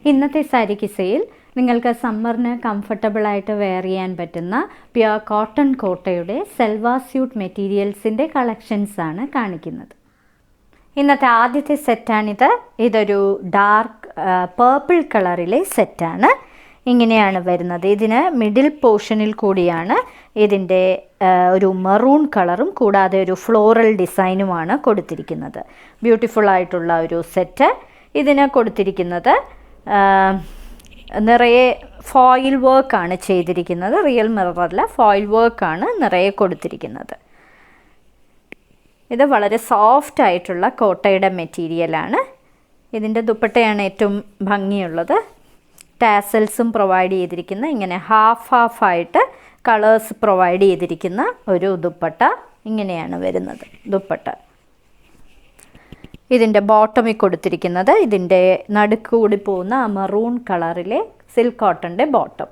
ഇന്നത്തെ സാരി കിസയിൽ നിങ്ങൾക്ക് സമ്മറിന് കംഫർട്ടബിളായിട്ട് വെയർ ചെയ്യാൻ പറ്റുന്ന പ്യുർ കോട്ടൺ കോട്ടയുടെ സെൽവാർ സ്യൂട്ട് മെറ്റീരിയൽസിൻ്റെ കളക്ഷൻസാണ് കാണിക്കുന്നത്. ഇന്നത്തെ ആദ്യത്തെ സെറ്റാണിത്. ഇതൊരു ഡാർക്ക് പേർപ്പിൾ കളറിലെ സെറ്റാണ്. ഇങ്ങനെയാണ് വരുന്നത്. ഇതിന് മിഡിൽ പോർഷനിൽ കൂടിയാണ് ഇതിൻ്റെ ഒരു മെറൂൺ കളറും കൂടാതെ ഒരു ഫ്ലോറൽ ഡിസൈനുമാണ് കൊടുത്തിരിക്കുന്നത്. ബ്യൂട്ടിഫുൾ ആയിട്ടുള്ള ഒരു സെറ്റ്. ഇതിന് കൊടുത്തിരിക്കുന്നത് നിറയെ ഫോയിൽ വർക്കാണ് ചെയ്തിരിക്കുന്നത്. റിയൽ മിററല്ല, ഫോയിൽ വർക്കാണ് നിറയെ കൊടുത്തിരിക്കുന്നത്. ഇത് വളരെ സോഫ്റ്റ് ആയിട്ടുള്ള കോട്ടയുടെ മെറ്റീരിയലാണ്. ഇതിൻ്റെ ദുപ്പട്ടയാണ് ഏറ്റവും ഭംഗിയുള്ളത്. ടാസൽസും പ്രൊവൈഡ് ചെയ്തിരിക്കുന്ന ഇങ്ങനെ ഹാഫ് ആയിട്ട് കളേഴ്സ് പ്രൊവൈഡ് ചെയ്തിരിക്കുന്ന ഒരു ദുപ്പട്ട. ഇങ്ങനെയാണ് വരുന്നത് ദുപ്പട്ട. ഇതിൻ്റെ ബോട്ടമിൽ കൊടുത്തിരിക്കുന്നത് ഇതിൻ്റെ നടുക്കുകൂടി പോകുന്ന മെറൂൺ കളറിലെ സിൽക്ക് കോട്ടൻ്റെ ബോട്ടം.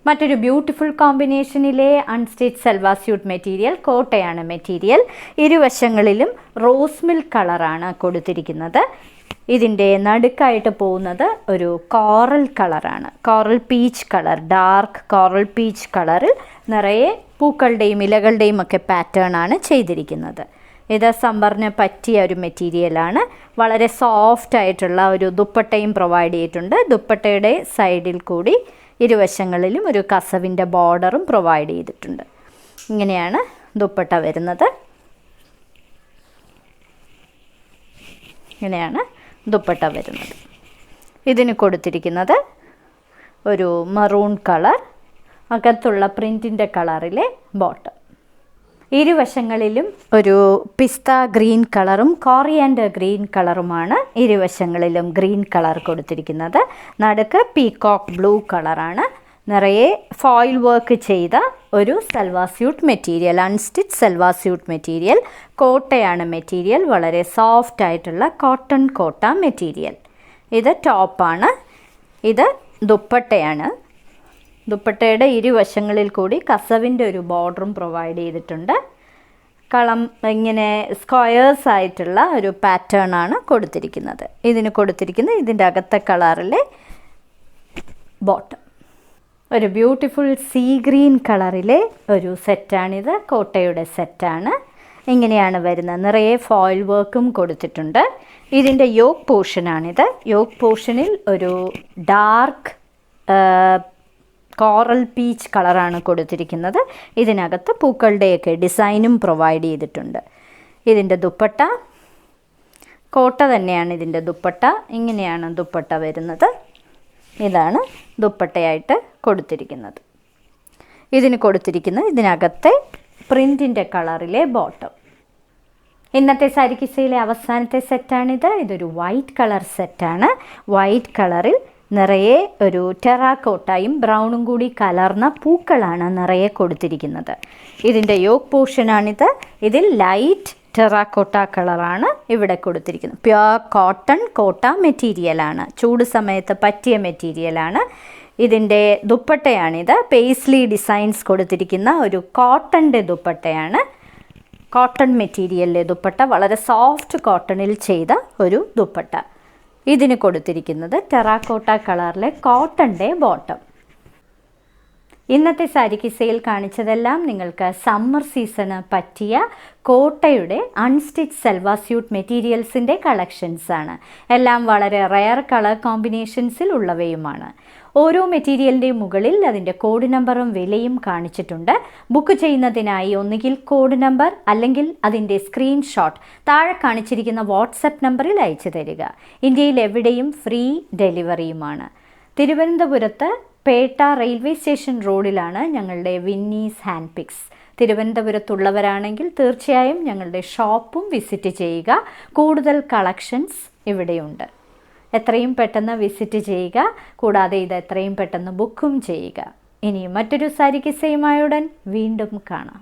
മറ്റൊരു ബ്യൂട്ടിഫുൾ കോമ്പിനേഷനിലെ അൺസ്റ്റിച്ച് സൽവാർ സ്യൂട്ട് മെറ്റീരിയൽ. കോട്ടയാണ് മെറ്റീരിയൽ. ഇരുവശങ്ങളിലും റോസ് മിൽക്ക് കളറാണ് കൊടുത്തിരിക്കുന്നത്. ഇതിൻ്റെ നടുക്കായിട്ട് പോകുന്നത് ഒരു കോറൽ കളറാണ്. Coral peach colour, dark coral peach കളറിൽ നിറയെ പൂക്കളുടെയും ഇലകളുടെയും ഒക്കെ പാറ്റേൺ ആണ് ചെയ്തിരിക്കുന്നത്. ഇത് സമ്മറിന് പറ്റിയ ഒരു മെറ്റീരിയലാണ്. വളരെ സോഫ്റ്റ് ആയിട്ടുള്ള ഒരു ദുപ്പട്ടയും പ്രൊവൈഡ് ചെയ്തിട്ടുണ്ട്. ദുപ്പട്ടയുടെ സൈഡിൽ കൂടി ഇരുവശങ്ങളിലും ഒരു കസവിൻ്റെ ബോർഡറും പ്രൊവൈഡ് ചെയ്തിട്ടുണ്ട്. ഇങ്ങനെയാണ് ദുപ്പട്ട വരുന്നത്. ഇങ്ങനെയാണ് ദുപ്പട്ട വരുന്നത്. ഇതിന് കൊടുത്തിരിക്കുന്നത് ഒരു മറൂൺ കളർ, അകത്തുള്ള പ്രിൻറ്റിൻ്റെ കളറിലെ ബോട്ടം. ഇരുവശങ്ങളിലും ഒരു പിസ്ത ഗ്രീൻ കളറും കോറിയാൻഡർ ഗ്രീൻ കളറുമാണ് ഇരുവശങ്ങളിലും ഗ്രീൻ കളർ കൊടുത്തിരിക്കുന്നത്. നടുക്ക് പീകോക്ക് ബ്ലൂ കളറാണ്. നിറയെ ഫോയിൽ വർക്ക് ചെയ്ത ഒരു salwar suit material, unstitch salwar suit material. കോട്ടയാണ് മെറ്റീരിയൽ. വളരെ സോഫ്റ്റ് ആയിട്ടുള്ള കോട്ടൺ കോട്ട മെറ്റീരിയൽ. ഇത് ടോപ്പാണ്. ഇത് ദുപ്പട്ടയാണ്. ദുപ്പട്ടയുടെ ഇരുവശങ്ങളിൽ കൂടി കസവിൻ്റെ ഒരു ബോർഡറും പ്രൊവൈഡ് ചെയ്തിട്ടുണ്ട്. ഇങ്ങനെ സ്ക്വയേഴ്സ് ആയിട്ടുള്ള ഒരു പാറ്റേൺ ആണ് കൊടുത്തിരിക്കുന്നത്. ഇതിന് കൊടുത്തിരിക്കുന്നത് ഇതിൻ്റെ അകത്തെ കളറിലെ ബോട്ടം. ഒരു ബ്യൂട്ടിഫുൾ സീ ഗ്രീൻ കളറിലെ ഒരു സെറ്റാണിത്. കോട്ടയുടെ സെറ്റാണ്. ഇങ്ങനെയാണ് വരുന്നത്. നിറയെ ഫോയിൽ വർക്കും കൊടുത്തിട്ടുണ്ട്. ഇതിൻ്റെ യോക്ക് പോർഷനാണിത്. യോക്ക് പോർഷനിൽ ഒരു ഡാർക്ക് കോറൽ പീച്ച് കളറാണ് കൊടുത്തിരിക്കുന്നത്. ഇതിനകത്ത് പൂക്കളുടെയൊക്കെ ഡിസൈനും പ്രൊവൈഡ് ചെയ്തിട്ടുണ്ട്. ഇതിൻ്റെ ദുപ്പട്ട കോട്ട തന്നെയാണ്. ഇതിൻ്റെ ദുപ്പട്ട ഇങ്ങനെയാണ് ദുപ്പട്ട വരുന്നത്. ഇതാണ് ദുപ്പട്ടയായിട്ട് കൊടുത്തിരിക്കുന്നത്. ഇതിന് കൊടുത്തിരിക്കുന്നത് ഇതിനകത്തെ പ്രിൻറ്റിൻ്റെ കളറിലെ ബോട്ടം. ഇന്നത്തെ സാരി കിസയിലെ അവസാനത്തെ സെറ്റാണിത്. ഇതൊരു വൈറ്റ് കളർ സെറ്റാണ്. വൈറ്റ് കളറിൽ നിറയെ ഒരു ടെറാക്കോട്ടയും ബ്രൗണും കൂടി കലർന്ന പൂക്കളാണ് നിറയെ കൊടുത്തിരിക്കുന്നത്. ഇതിൻ്റെ യോക്ക് പോർഷനാണിത്. ഇതിൽ ലൈറ്റ് ടെറാക്കോട്ട കളറാണ് ഇവിടെ കൊടുത്തിരിക്കുന്നത്. പ്യുർ കോട്ടൺ കോട്ട മെറ്റീരിയലാണ്. ചൂട് സമയത്ത് പറ്റിയ മെറ്റീരിയലാണ്. ഇതിൻ്റെ ദുപ്പട്ടയാണിത്. പേസ്ലി ഡിസൈൻസ് കൊടുത്തിരിക്കുന്ന ഒരു കോട്ടൻ്റെ ദുപ്പട്ടയാണ്. കോട്ടൺ മെറ്റീരിയലിലെ ദുപ്പട്ട. വളരെ സോഫ്റ്റ് കോട്ടണിൽ ചെയ്ത ഒരു ദുപ്പട്ട. ഇതിന് കൊടുത്തിരിക്കുന്നത് ടെറാക്കോട്ട കളറിലെ കോട്ടൻ്റെ ബോട്ടം. ഇന്നത്തെ സാരി കിസയിൽ കാണിച്ചതെല്ലാം നിങ്ങൾക്ക് സമ്മർ സീസണ് പറ്റിയ കോട്ടയുടെ അൺസ്റ്റിച്ച് സൽവാർ സ്യൂട്ട് മെറ്റീരിയൽസിൻ്റെ കളക്ഷൻസാണ്. എല്ലാം വളരെ റെയർ കളർ കോമ്പിനേഷൻസിൽ ഉള്ളവയുമാണ്. ഓരോ മെറ്റീരിയലിൻ്റെയും മുകളിൽ അതിൻ്റെ കോഡ് നമ്പറും വിലയും കാണിച്ചിട്ടുണ്ട്. ബുക്ക് ചെയ്യുന്നതിനായി ഒന്നുകിൽ കോഡ് നമ്പർ അല്ലെങ്കിൽ അതിൻ്റെ സ്ക്രീൻഷോട്ട് താഴെ കാണിച്ചിരിക്കുന്ന വാട്സപ്പ് നമ്പറിൽ അയച്ചു തരിക. ഇന്ത്യയിൽ എവിടെയും ഫ്രീ ഡെലിവറിയുമാണ്. തിരുവനന്തപുരത്ത് പേട്ട റെയിൽവേ സ്റ്റേഷൻ റോഡിലാണ് ഞങ്ങളുടെ വിന്നീസ് ഹാൻഡ് പിക്സ്. തിരുവനന്തപുരത്തുള്ളവരാണെങ്കിൽ തീർച്ചയായും ഞങ്ങളുടെ ഷോപ്പും വിസിറ്റ് ചെയ്യുക. കൂടുതൽ കളക്ഷൻസ് ഇവിടെയുണ്ട്. എത്രയും പെട്ടെന്ന് വിസിറ്റ് ചെയ്യുക. കൂടാതെ ഇത് എത്രയും പെട്ടെന്ന് ബുക്കും ചെയ്യുക. ഇനി മറ്റൊരു സാരി കിസയുമായുടൻ വീണ്ടും കാണാം.